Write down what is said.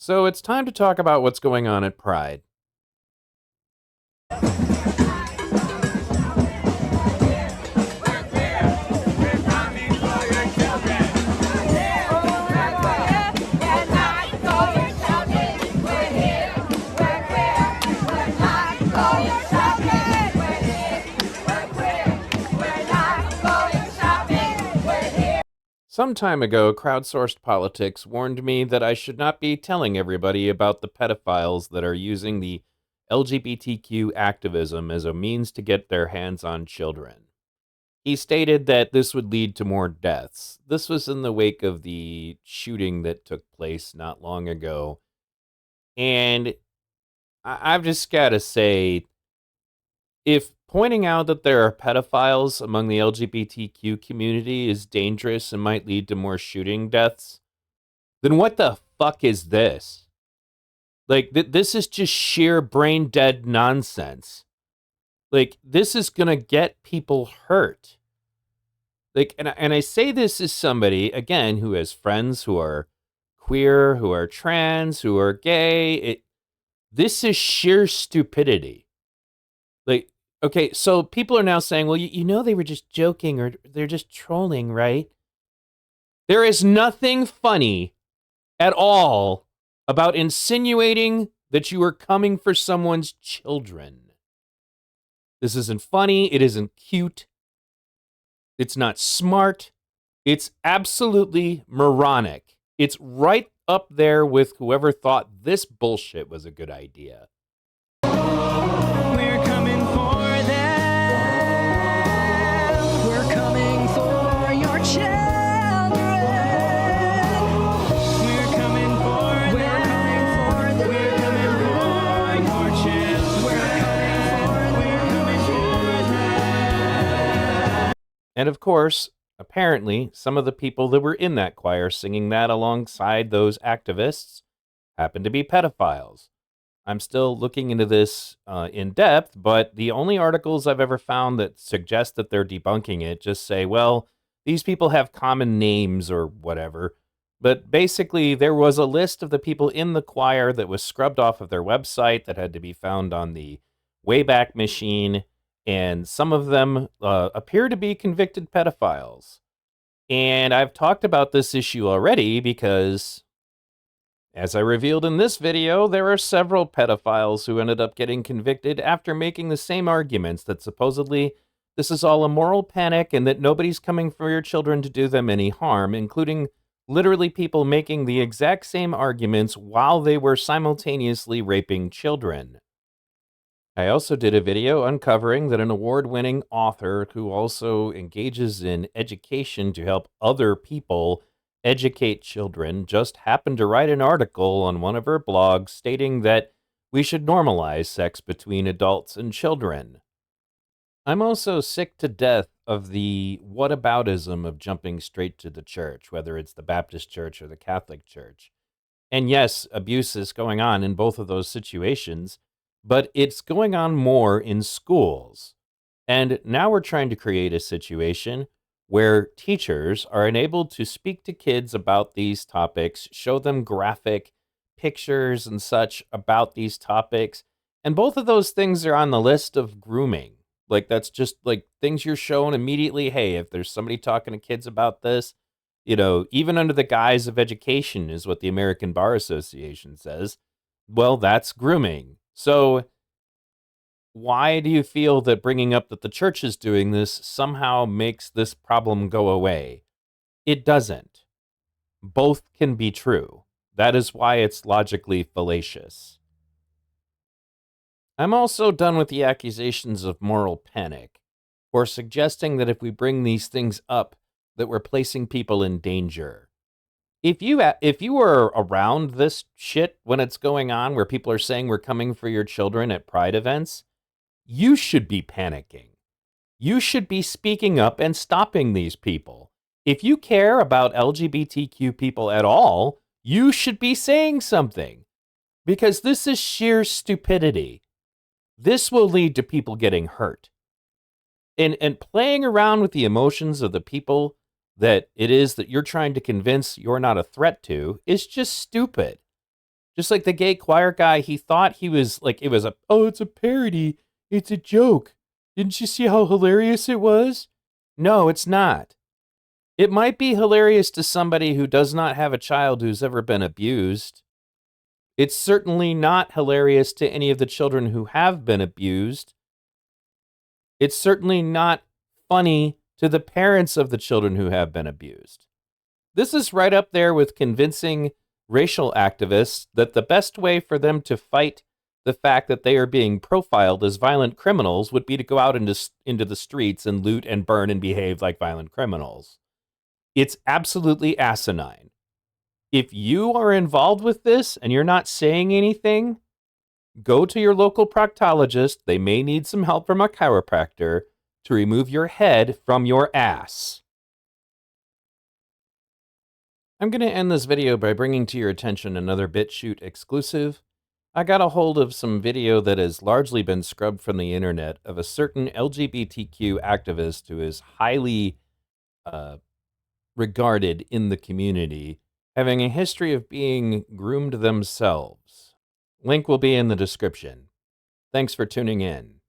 So it's time to talk about what's going on at Pride. Some time ago, crowdsourced politics warned me that I should not be telling everybody about the pedophiles that are using the LGBTQ activism as a means to get their hands on children. He stated that this would lead to more deaths. This was in the wake of the shooting that took place not long ago. And I've just got to say, if pointing out that there are pedophiles among the LGBTQ community is dangerous and might lead to more shooting deaths, then what the fuck is this? Like, this is just sheer brain dead nonsense. Like, this is gonna get people hurt. Like, and I say this as somebody, again, who has friends who are queer, who are trans, who are gay. This is sheer stupidity. Like, okay, so people are now saying, well, you know, they were just joking or they're just trolling, right? There is nothing funny at all about insinuating that you are coming for someone's children. This isn't funny. It isn't cute. It's not smart. It's absolutely moronic. It's right up there with whoever thought this bullshit was a good idea. We're coming for them. We're coming for your children. We're coming for them. We're coming for your children. We're coming for them. And of course, apparently, some of the people that were in that choir singing that alongside those activists happen to be pedophiles. I'm still looking into this in depth, but the only articles I've ever found that suggest that they're debunking it just say, well, these people have common names or whatever. But basically, there was a list of the people in the choir that was scrubbed off of their website that had to be found on the Wayback Machine, and some of them appear to be convicted pedophiles. And I've talked about this issue already because, as I revealed in this video, there are several pedophiles who ended up getting convicted after making the same arguments that supposedly this is all a moral panic and that nobody's coming for your children to do them any harm, including literally people making the exact same arguments while they were simultaneously raping children. I also did a video uncovering that an award-winning author who also engages in education to help other people educate children just happened to write an article on one of her blogs stating that we should normalize sex between adults and children. I'm also sick to death of the whataboutism of jumping straight to the church, whether it's the Baptist church or the Catholic church. And yes, abuse is going on in both of those situations, but it's going on more in schools. And now we're trying to create a situation where teachers are enabled to speak to kids about these topics, show them graphic pictures and such about these topics. And both of those things are on the list of grooming. Like, that's just like things you're shown immediately. Hey, if there's somebody talking to kids about this, you know, even under the guise of education is what the American Bar Association says. Well, that's grooming. So why do you feel that bringing up that the church is doing this somehow makes this problem go away? It doesn't. Both can be true. That is why it's logically fallacious. I'm also done with the accusations of moral panic, or suggesting that if we bring these things up, that we're placing people in danger. If you were around this shit when it's going on, where people are saying we're coming for your children at Pride events, you should be panicking. You should be speaking up and stopping these people. If you care about LGBTQ people at all, you should be saying something. Because this is sheer stupidity. This will lead to people getting hurt. And playing around with the emotions of the people that it is that you're trying to convince you're not a threat to is just stupid. Just like the gay choir guy, he thought he was like, it was a, oh, it's a parody. It's a joke. Didn't you see how hilarious it was? No, it's not. It might be hilarious to somebody who does not have a child who's ever been abused. It's certainly not hilarious to any of the children who have been abused. It's certainly not funny to the parents of the children who have been abused. This is right up there with convincing racial activists that the best way for them to fight the fact that they are being profiled as violent criminals would be to go out into the streets and loot and burn and behave like violent criminals. It's absolutely asinine. If you are involved with this and you're not saying anything, go to your local proctologist. They may need some help from a chiropractor to remove your head from your ass. I'm going to end this video by bringing to your attention another BitChute exclusive. I got a hold of some video that has largely been scrubbed from the internet of a certain LGBTQ activist who is highly regarded in the community, having a history of being groomed themselves. Link will be in the description. Thanks for tuning in.